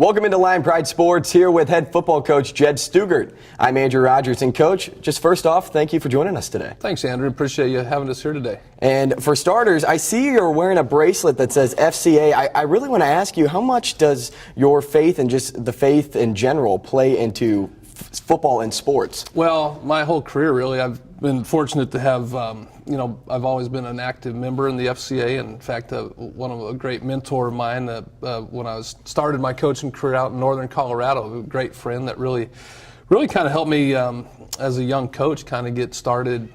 Welcome into Lion Pride Sports here with head football coach Jed Stugart. I'm Andrew Rogers, and Coach, just first off, thank you for joining us today. Thanks, Andrew. Appreciate you having us here today. And for starters, I see you're wearing a bracelet that says FCA. I really want to ask you, how much does your faith and just the faith in general play into football and sports? Well, my whole career, really, I've been fortunate to have, I've always been an active member in the FCA. And in fact, one of a great mentor of mine when I started my coaching career out in northern Colorado, a great friend that really kind of helped me as a young coach kind of get started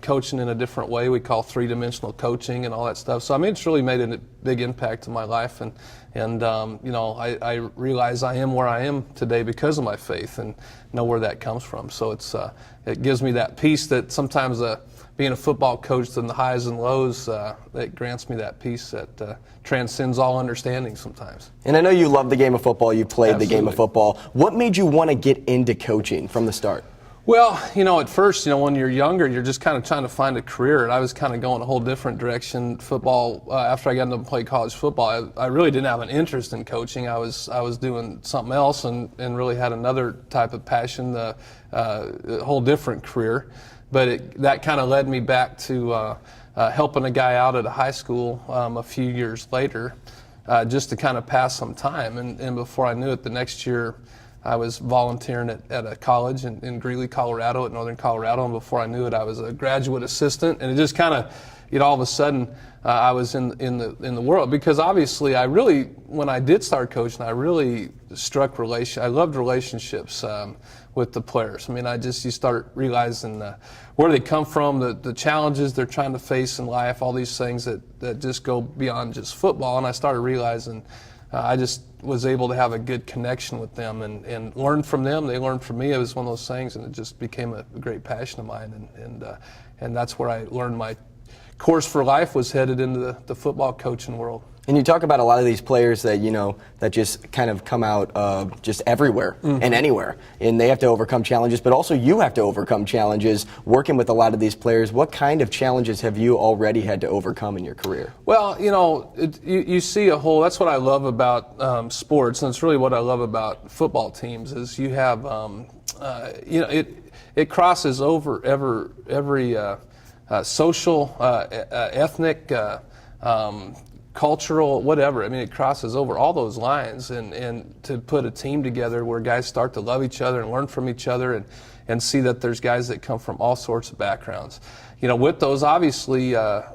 coaching in a different way. We call three-dimensional coaching and all that stuff. So I mean, it's really made a big impact in my life, and I realize I am where I am today because of my faith and know where that comes from. So it gives me that peace that sometimes being a football coach in the highs and lows, that grants me that peace that transcends all understanding sometimes. And I know you love the game of football. You played Absolutely. the game of football. What made you want to get into coaching from the start? Well, at first, when you're younger, you're just kind of trying to find a career, and I was kind of going a whole different direction. Football, after I got into play college football, I really didn't have an interest in coaching. I was doing something else and really had another type of passion, a whole different career. But that kind of led me back to helping a guy out at a high school a few years later, just to kind of pass some time. And before I knew it, the next year, I was volunteering at a college in Greeley, Colorado, at northern Colorado, and before I knew it, I was a graduate assistant, and it just kind of, all of a sudden, I was in the world, because obviously, when I did start coaching, I really I loved relationships with the players. I mean, you start realizing where they come from, the challenges they're trying to face in life, all these things that just go beyond just football, and I started realizing I just was able to have a good connection with them and learn from them. They learned from me. It was one of those things, and it just became a great passion of mine. And that's where I learned my course for life was headed into the football coaching world. And you talk about a lot of these players that, that just kind of come out just everywhere and anywhere. And they have to overcome challenges, but also you have to overcome challenges working with a lot of these players. What kind of challenges have you already had to overcome in your career? Well, you see that's what I love about sports, and it's really what I love about football teams, is you have, it crosses over every social, ethnic, cultural, whatever. I mean, it crosses over all those lines, and to put a team together where guys start to love each other and learn from each other and see that there's guys that come from all sorts of backgrounds. With those, obviously, a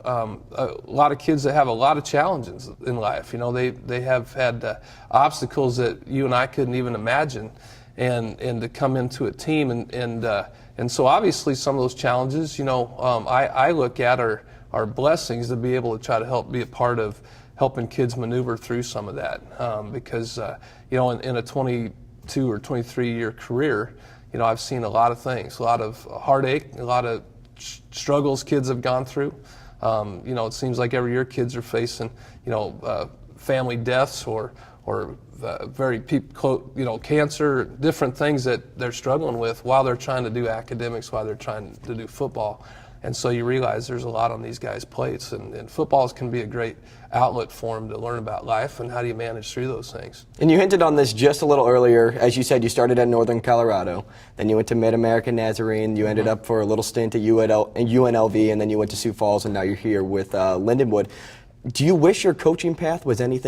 lot of kids that have a lot of challenges in life. They have had obstacles that you and I couldn't even imagine, and to come into a team and so obviously some of those challenges, I look at are blessings to be able to try to be a part of helping kids maneuver through some of that. Because, in a 22 or 23 year career, I've seen a lot of things, a lot of heartache, a lot of struggles kids have gone through. It seems like every year kids are facing, family deaths or very cancer, different things that they're struggling with while they're trying to do academics, while they're trying to do football. And so you realize there's a lot on these guys' plates, and footballs can be a great outlet for them to learn about life and how do you manage through those things. And you hinted on this just a little earlier. As you said, you started at northern Colorado, then you went to Mid-American Nazarene, you ended up for a little stint at UNLV, and then you went to Sioux Falls, and now you're here with Lindenwood. Do you wish your coaching path was any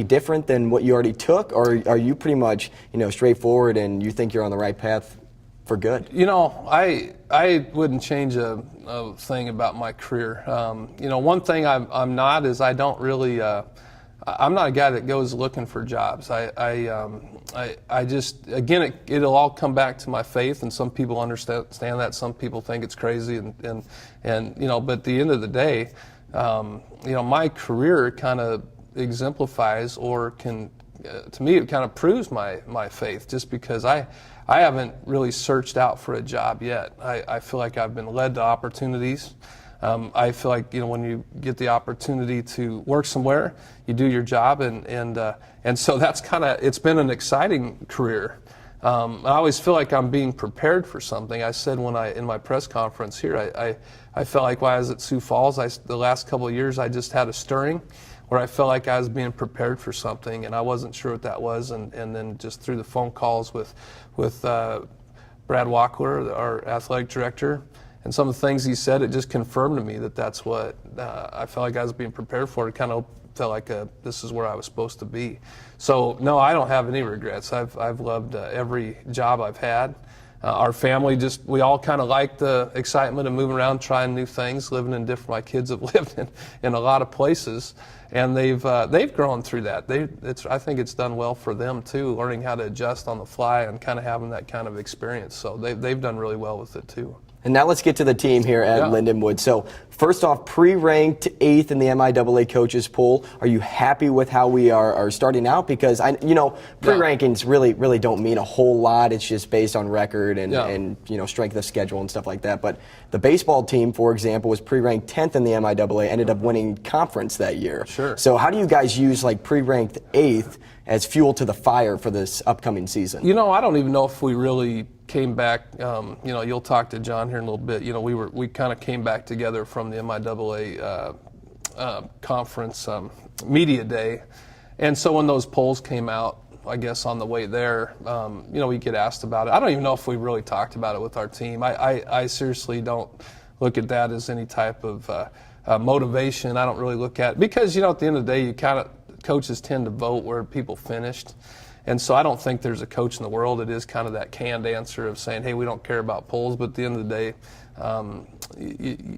different than what you already took, or are you pretty much straightforward and you think you're on the right path for good? I wouldn't change a thing about my career. One thing I'm not is I don't really. I'm not a guy that goes looking for jobs. I just, again, it'll all come back to my faith, and some people understand that. Some people think it's crazy, but at the end of the day, my career kind of exemplifies, or to me, it kind of proves my faith, just because I haven't really searched out for a job yet. I feel like I've been led to opportunities. I feel like when you get the opportunity to work somewhere, you do your job, and so that's it's been an exciting career. I always feel like I'm being prepared for something. I said in my press conference here, I felt like while I was at Sioux Falls, the last couple of years I just had a stirring where I felt like I was being prepared for something, and I wasn't sure what that was. And then just through the phone calls with Brad Wackler, our athletic director, and some of the things he said, it just confirmed to me that that's what I felt like I was being prepared for. It kind of felt like this is where I was supposed to be. So no, I don't have any regrets. I've loved every job I've had. Our family we all kind of like the excitement of moving around, trying new things, living in different. My kids have lived in a lot of places, and they've grown through that. I think it's done well for them too, learning how to adjust on the fly and kind of having that kind of experience. So they've done really well with it too. And now let's get to the team here at Lindenwood. So first off, pre-ranked 8th in the MIAA coaches poll. Are you happy with how we are starting out? Because pre-rankings really don't mean a whole lot. It's just based on record and strength of schedule and stuff like that. But the baseball team, for example, was pre-ranked 10th in the MIAA, ended up winning conference that year. Sure. So how do you guys use pre-ranked 8th as fuel to the fire for this upcoming season? I don't even know if we really came back. You'll talk to John here in a little bit. We kind of came back together from the MIAA conference media day, and so when those polls came out, I guess on the way there, we get asked about it. I don't even know if we really talked about it with our team. I seriously don't look at that as any type of motivation. I don't really look at it because at the end of the day, coaches tend to vote where people finished. And so I don't think there's a coach in the world that is kind of that canned answer of saying, hey, we don't care about polls, but at the end of the day,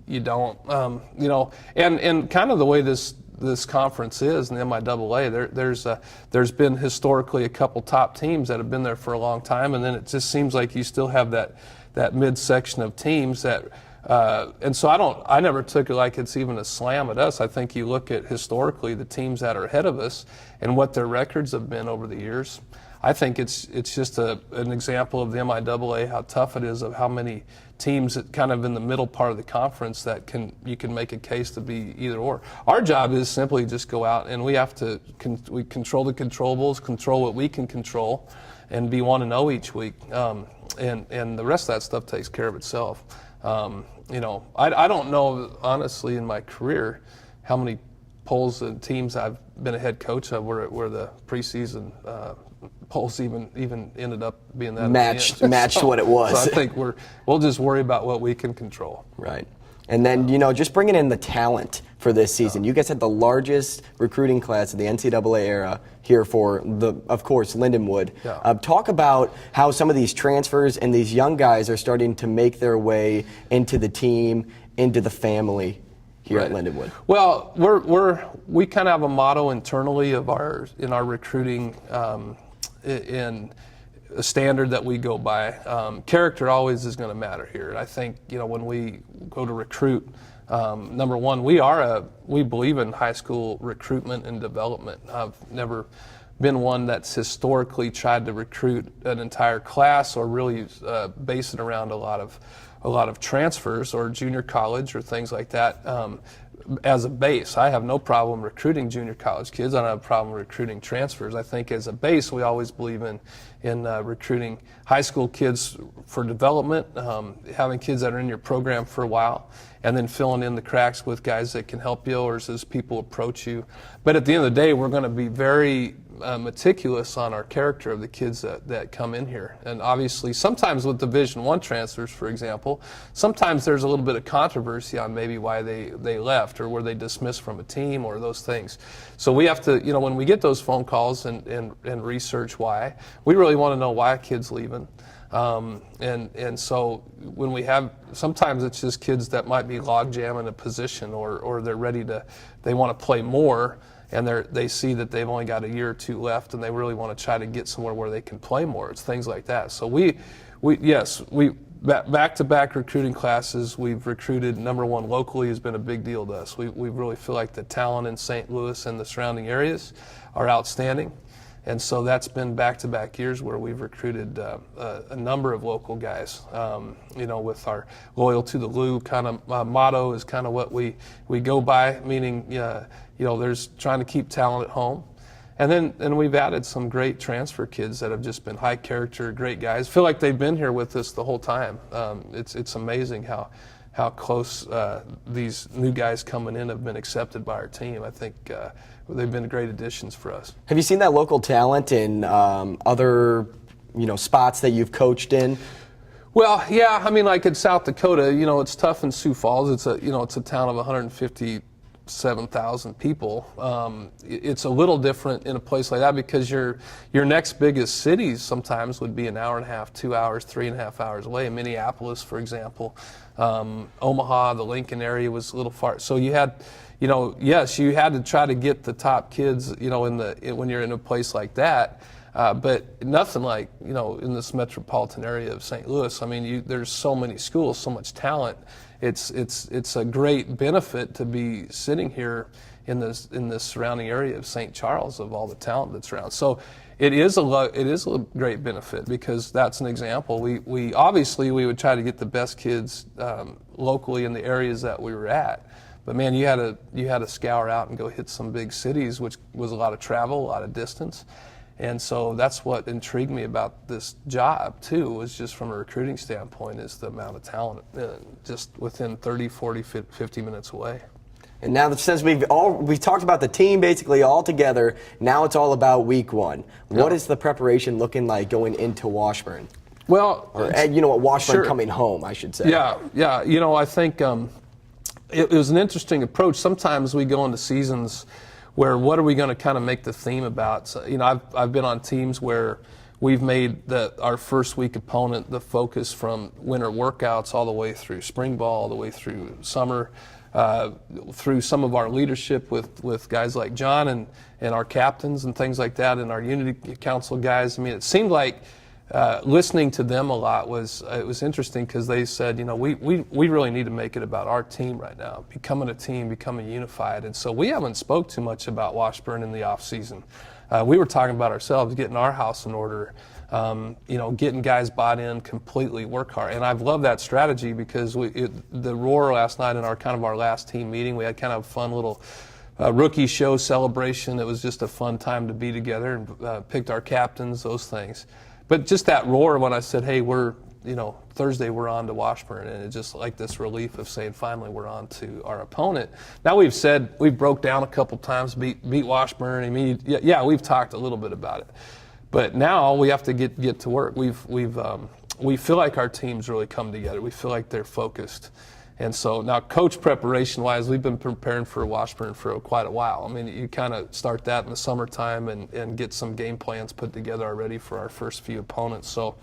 you don't. And kind of the way this conference is in the MIAA, there's been historically a couple top teams that have been there for a long time, and then it just seems like you still have that midsection of teams that and so I never took it like it's even a slam at us. I think you look at historically the teams that are ahead of us and what their records have been over the years. I think it's just an example of the MIAA, how tough it is, of how many teams that kind of in the middle part of the conference that you can make a case to be either or. Our job is simply just go out and we have to we control the controllables, control what we can control, and be 1-0 each week. And the rest of that stuff takes care of itself. I don't know, honestly, in my career, how many polls and teams I've been a head coach of where the preseason polls even ended up being that matched what it was. So I think we'll just worry about what we can control. Right. And then, just bringing in the talent for this season. You guys had the largest recruiting class of the NCAA era here for, of course, Lindenwood. Yeah. Talk about how some of these transfers and these young guys are starting to make their way into the team, into the family here at Lindenwood. Well, we kind of have a motto internally in our recruiting in a standard that we go by. Character always is going to matter here. And I think, when we go to recruit, number one, we believe in high school recruitment and development. I've never been one that's historically tried to recruit an entire class or really base it around a lot of transfers or junior college or things like that. As a base, I have no problem recruiting junior college kids. I don't have a problem recruiting transfers. I think as a base, we always believe in recruiting high school kids for development, having kids that are in your program for a while, and then filling in the cracks with guys that can help you or as people approach you. But at the end of the day, we're going to be very meticulous on our character of the kids that come in here. And obviously, sometimes with Division I transfers, for example, sometimes there's a little bit of controversy on maybe why they left or were they dismissed from a team or those things. So we have to, when we get those phone calls and research why, we really want to know why a kid's leaving. And so when we have, sometimes it's just kids that might be log jamming a position or they're they want to play more, and they see that they've only got a year or two left and they really want to try to get somewhere where they can play more. It's things like that. So we back-to-back recruiting classes, we've recruited. Number one, locally has been a big deal to us. We really feel like the talent in St. Louis and the surrounding areas are outstanding. And so that's been back-to-back years where we've recruited a number of local guys. With our loyal to the Lou kind of motto is kind of what we go by, meaning there's trying to keep talent at home. And then we've added some great transfer kids that have just been high character, great guys. Feel like they've been here with us the whole time. It's amazing how close these new guys coming in have been accepted by our team. I think they've been great additions for us. Have you seen that local talent in other spots that you've coached in? Well, yeah, I mean, like in South Dakota, it's tough in Sioux Falls. It's a town of 157,000 people. It's a little different in a place like that because your next biggest cities sometimes would be an hour and a half, 2 hours, 3.5 hours away. Minneapolis, for example, Omaha, the Lincoln area was a little far. So you had, yes, you had to try to get the top kids, when you're in a place like that. But nothing like, in this metropolitan area of St. Louis. I mean, there's so many schools, so much talent. It's a great benefit to be sitting here in this surrounding area of St. Charles, of all the talent that's around. So it is a great benefit because that's an example. We obviously would try to get the best kids locally in the areas that we were at. But man, you had to scour out and go hit some big cities, which was a lot of travel, a lot of distance. And so that's what intrigued me about this job, too, was just from a recruiting standpoint, is the amount of talent just within 30, 40, 50 minutes away. And now, since we've talked about the team basically all together, now it's all about week one. What is the preparation looking like going into Washburn? Well, Washburn sure. Coming home, I should say. Yeah. I think it was an interesting approach. Sometimes we go into seasons where what are we going to kind of make the theme about? So, I've been on teams where we've made our first week opponent the focus from winter workouts all the way through spring ball, all the way through summer, through some of our leadership with guys like John and our captains and things like that, and our Unity Council guys. I mean, it seemed like listening to them a lot was interesting because they said, we really need to make it about our team right now, becoming a team, becoming unified. And so we haven't spoke too much about Washburn in the off season. We were talking about ourselves, getting our house in order, getting guys bought in completely, work hard. And I've loved that strategy because the roar last night in our last team meeting, we had kind of a fun little rookie show celebration. It was just a fun time to be together and picked our captains, those things. But just that roar when I said, hey, Thursday we're on to Washburn, and it's just like this relief of saying finally we're on to our opponent. Now we've broke down a couple times, beat Washburn. I mean, yeah, we've talked a little bit about it, but now we have to get to work. We feel like our team's really come together. We feel like they're focused. And so now coach preparation-wise, we've been preparing for Washburn for quite a while. I mean, you kind of start that in the summertime and get some game plans put together already for our first few opponents. So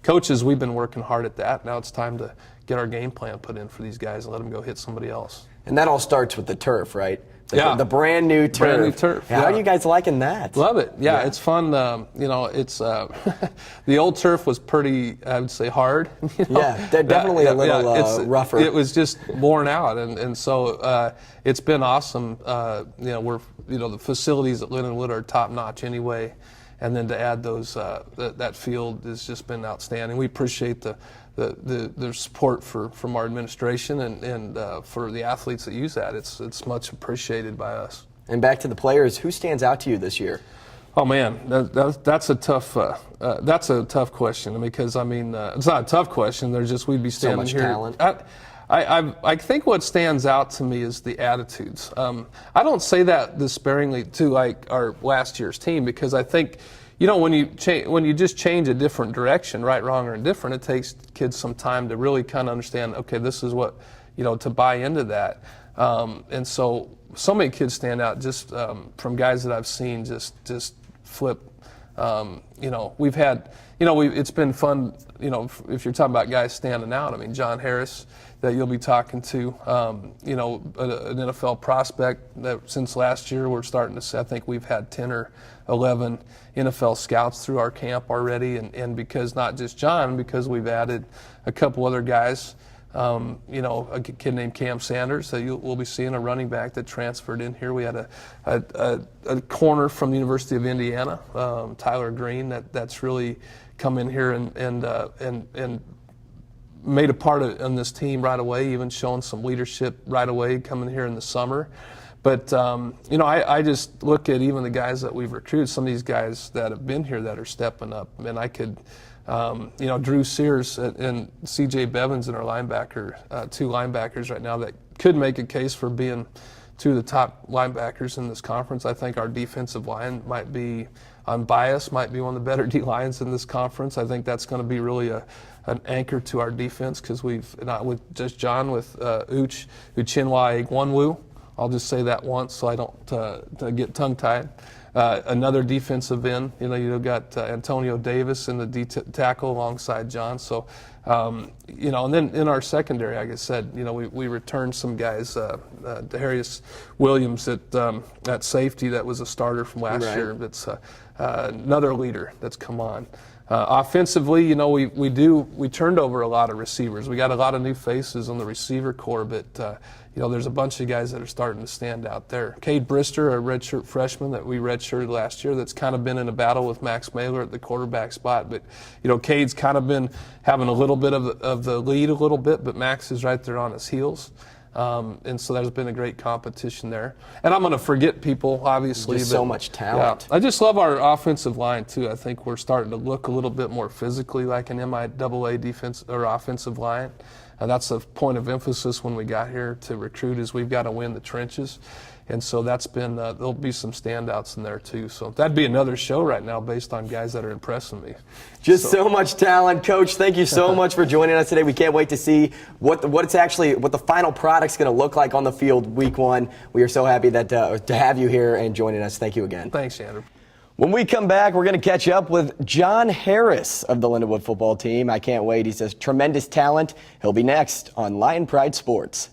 coaches, we've been working hard at that. Now it's time to get our game plan put in for these guys and let them go hit somebody else. And that all starts with the turf, right? The brand new turf. Brand new turf. How are you guys liking that? Love it. Yeah, it's fun. It's the old turf was pretty, I would say, hard. Yeah, definitely a little rougher. It was just worn out, and so it's been awesome. The facilities at Lindenwood are top notch anyway, and then to add those that field has just been outstanding. We appreciate the support from our administration and for the athletes that use that. It's much appreciated by us. And back to the players, who stands out to you this year? Oh man, that's a tough question because it's not a tough question. We'd be standing so much here. Talent. I think what stands out to me is the attitudes. I don't say that despairingly to like our last year's team because I think. When you just change a different direction, right, wrong, or indifferent, it takes kids some time to really kind of understand, okay, this is what, to buy into that. And so many kids stand out just from guys that I've seen just flip. We've had, it's been fun, if you're talking about guys standing out. I mean, John Harris that you'll be talking to, an NFL prospect that since last year we're starting to see, I think we've had 10 or 11 NFL scouts through our camp already, and because not just John, because we've added a couple other guys, a kid named Cam Sanders that we'll be seeing, a running back that transferred in here. We had a corner from the University of Indiana, Tyler Green, that's really come in here and made a part on this team right away, even showing some leadership right away coming here in the summer. But I just look at even the guys that we've recruited. Some of these guys that have been here that are stepping up. And I could, Drew Sears and C.J. Bevins in our linebacker, two linebackers right now that could make a case for being two of the top linebackers in this conference. I think our defensive line might be, unbiased, might be one of the better D lines in this conference. I think that's going to be really an anchor to our defense because we've not with just John with Uchenwa Egwonwu. I'll just say that once so I don't get tongue-tied. Another defensive end, you've got Antonio Davis in the tackle alongside John. So, and then in our secondary, like I said, we returned some guys. Darius Williams at safety that was a starter from last year. That's another leader that's come on. Offensively, we turned over a lot of receivers. We got a lot of new faces on the receiver corps, but there's a bunch of guys that are starting to stand out there. Cade Brister, a redshirt freshman that we redshirted last year, that's kind of been in a battle with Max Mailer at the quarterback spot. But Cade's kind of been having a little bit of the lead a little bit, but Max is right there on his heels. And so there's been a great competition there. And I'm going to forget people, obviously. Just so much talent. Yeah, I just love our offensive line, too. I think we're starting to look a little bit more physically like an MIAA defense or offensive line. And that's a point of emphasis when we got here to recruit is we've got to win the trenches. And so that's been, there'll be some standouts in there too. So that'd be another show right now based on guys that are impressing me. Just so much talent. Coach, thank you so much for joining us today. We can't wait to see what the final product's going to look like on the field week 1. We are so happy that to have you here and joining us. Thank you again. Thanks, Andrew. When we come back, we're going to catch up with John Harris of the Lindenwood football team. I can't wait. He's a tremendous talent. He'll be next on Lion Pride Sports.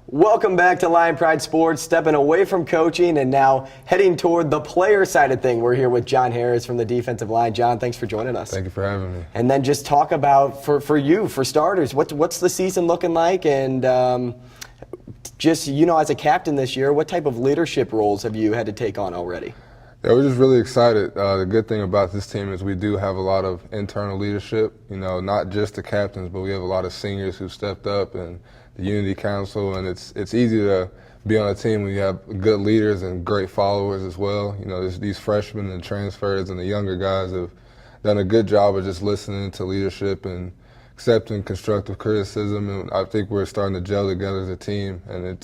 Welcome back to Lion Pride Sports, stepping away from coaching and now heading toward the player side of thing. We're here with John Harris from the defensive line. John, thanks for joining us. Thank you for having me. And then just talk about, for you, for starters, what's the season looking like? And just, as a captain this year, what type of leadership roles have you had to take on already? Yeah, we're just really excited. The good thing about this team is we do have a lot of internal leadership, not just the captains, but we have a lot of seniors who stepped up and the Unity Council, and it's easy to be on a team when you have good leaders and great followers as well. These freshmen and transfers and the younger guys have done a good job of just listening to leadership and accepting constructive criticism, and I think we're starting to gel together as a team, and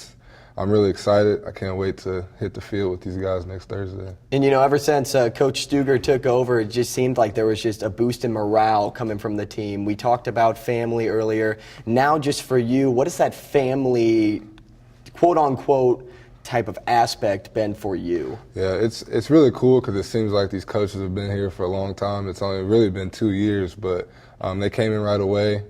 I'm really excited. I can't wait to hit the field with these guys next Thursday. And, ever since Coach Stugart took over, it just seemed like there was just a boost in morale coming from the team. We talked about family earlier. Now, just for you, what has that family, quote-unquote, type of aspect been for you? Yeah, it's really cool because it seems like these coaches have been here for a long time. It's only really been 2 years, but they came in right away.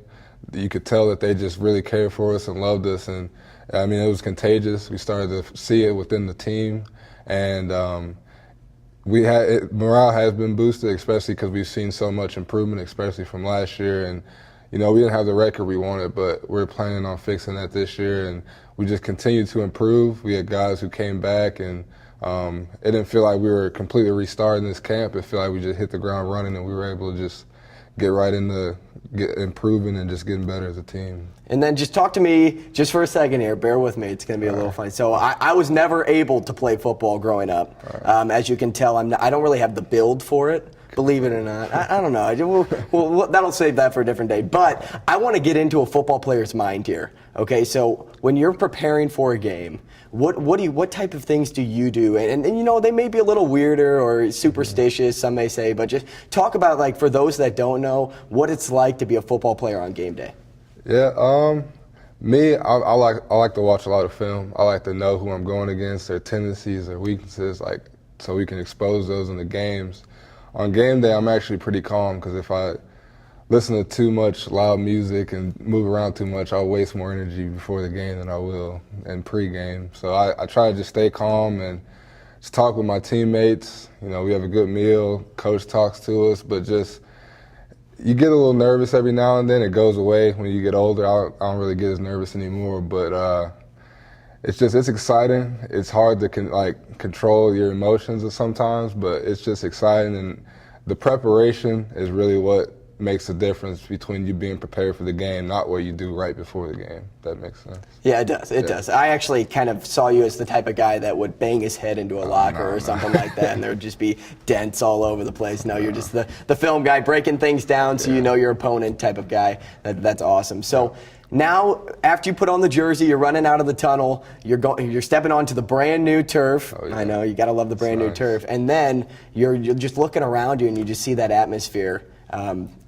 You could tell that they just really cared for us and loved us, and it was contagious. We started to see it within the team, and morale has been boosted, especially because we've seen so much improvement, especially from last year. And we didn't have the record we wanted, but we're planning on fixing that this year, and we just continue to improve. We had guys who came back, and it didn't feel like we were completely restarting this camp. It felt like we just hit the ground running, and we were able to just get right into improving and just getting better as a team. And then just talk to me just for a second here. Bear with me. It's going to be a little funny. So I was never able to play football growing up. As you can tell, I don't really have the build for it, believe it or not. I don't know. That'll save that for a different day. But I want to get into a football player's mind here. Okay, so when you're preparing for a game, what type of things do you do? And they may be a little weirder or superstitious, some may say, but just talk about, like, for those that don't know, what it's like to be a football player on game day. Yeah, I like to watch a lot of film. I like to know who I'm going against, their tendencies, their weaknesses, so we can expose those in the games. On game day, I'm actually pretty calm because if listen to too much loud music and move around too much, I'll waste more energy before the game than I will in pregame. So I try to just stay calm and just talk with my teammates. You know, we have a good meal, coach talks to us, but just you get a little nervous every now and then. It goes away when you get older. I don't really get as nervous anymore, but it's exciting. It's hard to control your emotions sometimes, but it's just exciting, and the preparation is really what makes the difference between you being prepared for the game, not what you do right before the game. If that makes sense. Yeah, it does. It does. I actually kind of saw you as the type of guy that would bang his head into a locker or something like that, and there would just be dents all over the place. No, you're just the film guy breaking things down so you know your opponent type of guy. That's awesome. So now, after you put on the jersey, you're running out of the tunnel. You're stepping onto the brand new turf. Oh, yeah. I know you got to love the brand new turf. And then you're just looking around you, and you just see that atmosphere.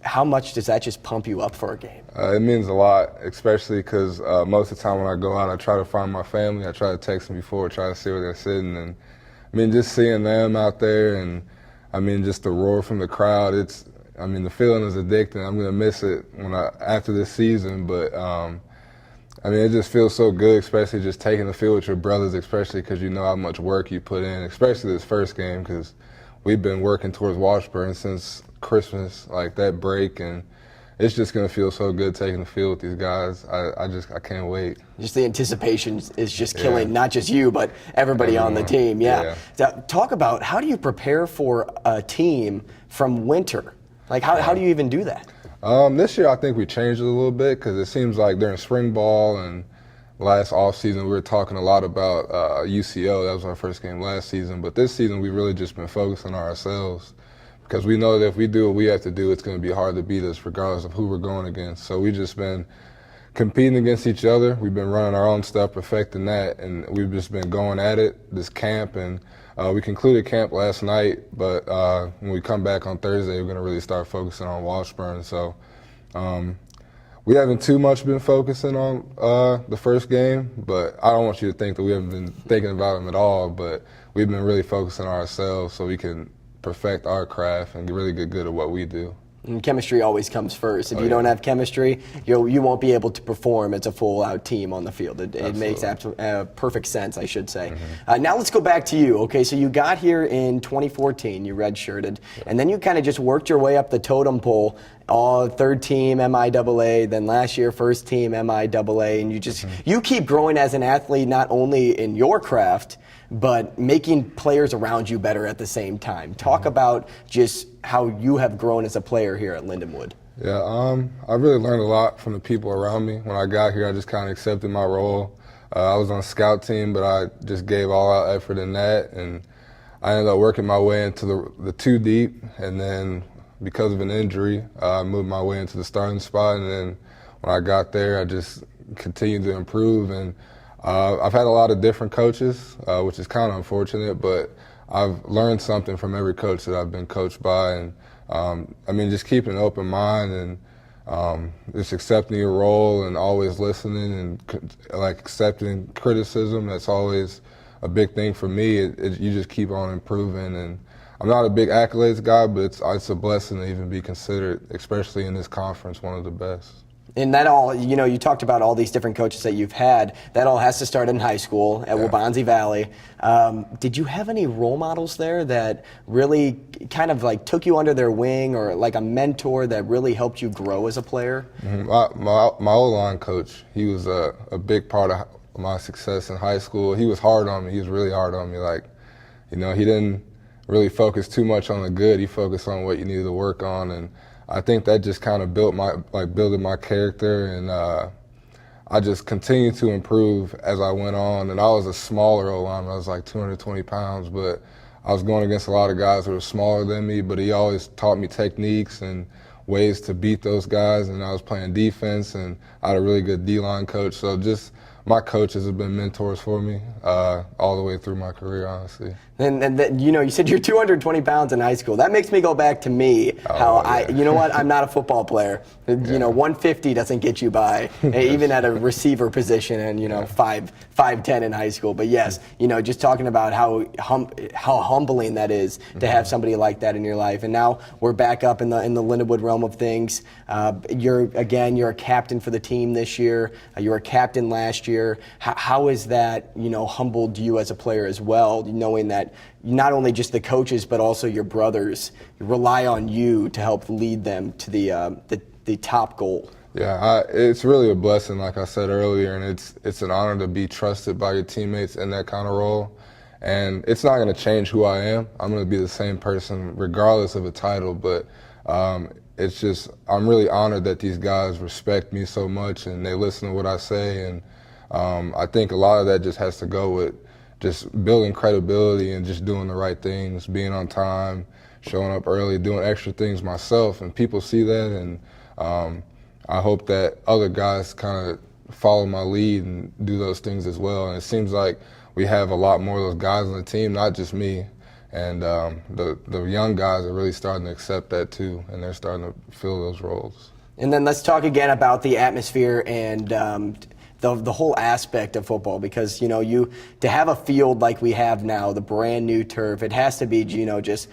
How much does that just pump you up for a game? It means a lot, especially because most of the time when I go out, I try to find my family. I try to text them before, try to see where they're sitting. And I mean, just seeing them out there, and I mean, just the roar from the crowd. The feeling is addicting. I'm gonna miss it after this season, but it just feels so good, especially just taking the field with your brothers, especially because you know how much work you put in, especially this first game, because we've been working towards Washburn since Christmas, like that break, and it's just gonna feel so good taking the field with these guys. I can't wait. Just the anticipation is just killing not just you, but everybody on the team. Yeah. So talk about, how do you prepare for a team from winter? Like, how do you even do that? This year I think we changed it a little bit, because it seems like during spring ball and last offseason we were talking a lot about UCO. That was our first game last season. But this season we've really just been focusing on ourselves, because we know that if we do what we have to do, it's going to be hard to beat us regardless of who we're going against. So we've just been competing against each other. We've been running our own stuff, perfecting that, and we've just been going at it this camp. And we concluded camp last night, but when we come back on Thursday, we're going to really start focusing on Washburn. So we haven't too much been focusing on the first game, but I don't want you to think that we haven't been thinking about them at all. But we've been really focusing on ourselves so we can perfect our craft and really get good at what we do. And chemistry always comes first. If you don't have chemistry, you won't be able to perform as a full-out team on the field. It makes perfect sense, I should say. Now let's go back to you. Okay, so you got here in 2014. You redshirted, and then you kind of just worked your way up the totem pole. Third team MIAA, then last year first team MIAA, and you keep growing as an athlete, not only in your craft, but making players around you better at the same time. Talk about just how you have grown as a player here at Lindenwood. Yeah, I really learned a lot from the people around me. When I got here, I just kind of accepted my role. I was on a scout team, but I just gave all out effort in that, and I ended up working my way into the 2 deep, and then because of an injury, I moved my way into the starting spot, and then when I got there, I just continued to improve. And I've had a lot of different coaches, which is kind of unfortunate, but I've learned something from every coach that I've been coached by. And just keeping an open mind and just accepting your role and always listening and accepting criticism. That's always a big thing for me. You just keep on improving. And I'm not a big accolades guy, but it's a blessing to even be considered, especially in this conference, one of the best. And that all, you talked about all these different coaches that you've had. That all has to start in high school at Waubonsie Valley. Did you have any role models there that really kind of took you under their wing, or like a mentor that really helped you grow as a player? Mm-hmm. My O-line coach, he was a big part of my success in high school. He was hard on me. He was really hard on me. He didn't really focus too much on the good. He focused on what you needed to work on, and I think that just kind of built my character, and I just continued to improve as I went on. And I was a smaller O-lineman. I was like 220 pounds, but I was going against a lot of guys who were smaller than me, but he always taught me techniques and ways to beat those guys, and I was playing defense, and I had a really good D-line coach. So just my coaches have been mentors for me all the way through my career, honestly. And you said you're 220 pounds in high school. That makes me go back to me. You know what? I'm not a football player. 150 doesn't get you by, even at a receiver position, and 5'10" in high school. But yes, just talking about how humbling that is to have somebody like that in your life. And now we're back up in the Lindenwood realm of things. You're a captain for the team this year. You were a captain last year. How is that humbled you as a player as well, knowing that not only just the coaches but also your brothers rely on you to help lead them to the top goal? Yeah, it's really a blessing, like I said earlier, and it's an honor to be trusted by your teammates in that kind of role. And it's not going to change who I am. I'm going to be the same person regardless of a title, but it's just I'm really honored that these guys respect me so much and they listen to what I say. And I think a lot of that just has to go with just building credibility and just doing the right things, being on time, showing up early, doing extra things myself. And people see that, and I hope that other guys kind of follow my lead and do those things as well. And it seems like we have a lot more of those guys on the team, not just me. And the young guys are really starting to accept that too, and they're starting to fill those roles. And then let's talk again about the atmosphere and the whole aspect of football, because to have a field like we have now, the brand new turf, it has to be just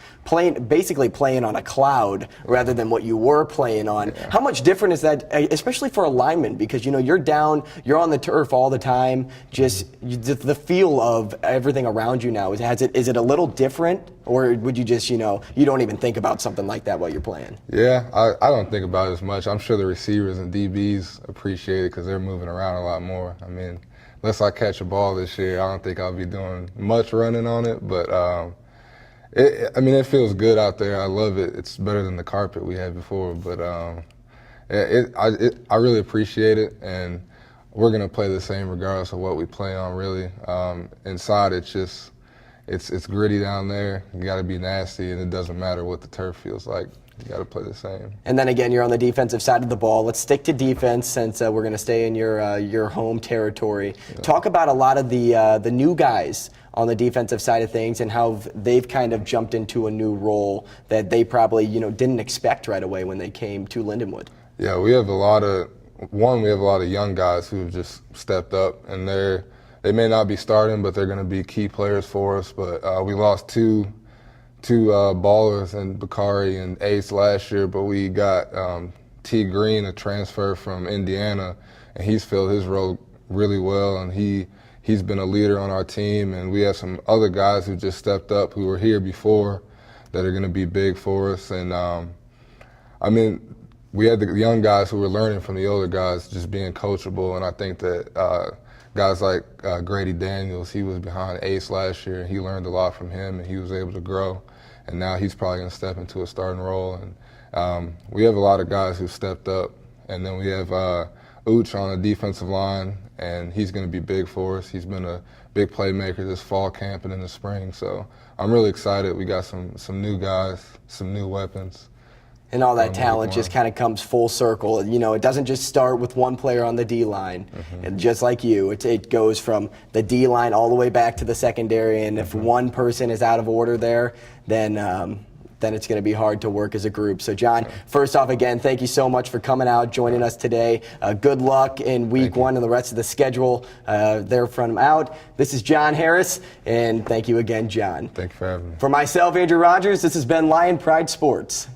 basically playing on a cloud rather than what you were playing on. Yeah. How much different is that, especially for a lineman, because you're on the turf all the time. Just the feel of everything around you now, is it a little different, or would you just you don't even think about something like that while you're playing? Yeah, I don't think about it as much. I'm sure the receivers and DBs appreciate it because they're moving around a lot more. I mean, unless I catch a ball this year, I don't think I'll be doing much running on it, but it feels good out there. I love it. It's better than the carpet we had before, but I really appreciate it, and we're going to play the same regardless of what we play on, really. Inside, it's gritty down there. You got to be nasty, and it doesn't matter what the turf feels like. You got to play the same. And then again, you're on the defensive side of the ball. Let's stick to defense since we're going to stay in your home territory. Yeah. Talk about a lot of the new guys on the defensive side of things and how they've kind of jumped into a new role that they probably didn't expect right away when they came to Lindenwood. Yeah, we have a lot of young guys who've just stepped up, and they may not be starting, but they're going to be key players for us. But we lost two ballers in Bakari and Ace last year, but we got T. Green, a transfer from Indiana, and he's filled his role really well, and he's been a leader on our team. And we have some other guys who just stepped up who were here before that are going to be big for us. And we had the young guys who were learning from the older guys, just being coachable, and I think that guys like Grady Daniels, he was behind Ace last year, and he learned a lot from him, and he was able to grow. And now he's probably going to step into a starting role. And we have a lot of guys who stepped up. And then we have Ooch on the defensive line, and he's going to be big for us. He's been a big playmaker this fall camp and in the spring. So I'm really excited. We got some new guys, some new weapons. And all that talent just kind of comes full circle. It doesn't just start with one player on the D-line. Mm-hmm. And just like you, it goes from the D-line all the way back to the secondary. And if one person is out of order there, then it's going to be hard to work as a group. So, John, first off, again, thank you so much for coming out, joining us today. Good luck in week one and the rest of the schedule there from out. This is John Harris, and thank you again, John. Thank you for having me. For myself, Andrew Rogers, this has been Lion Pride Sports.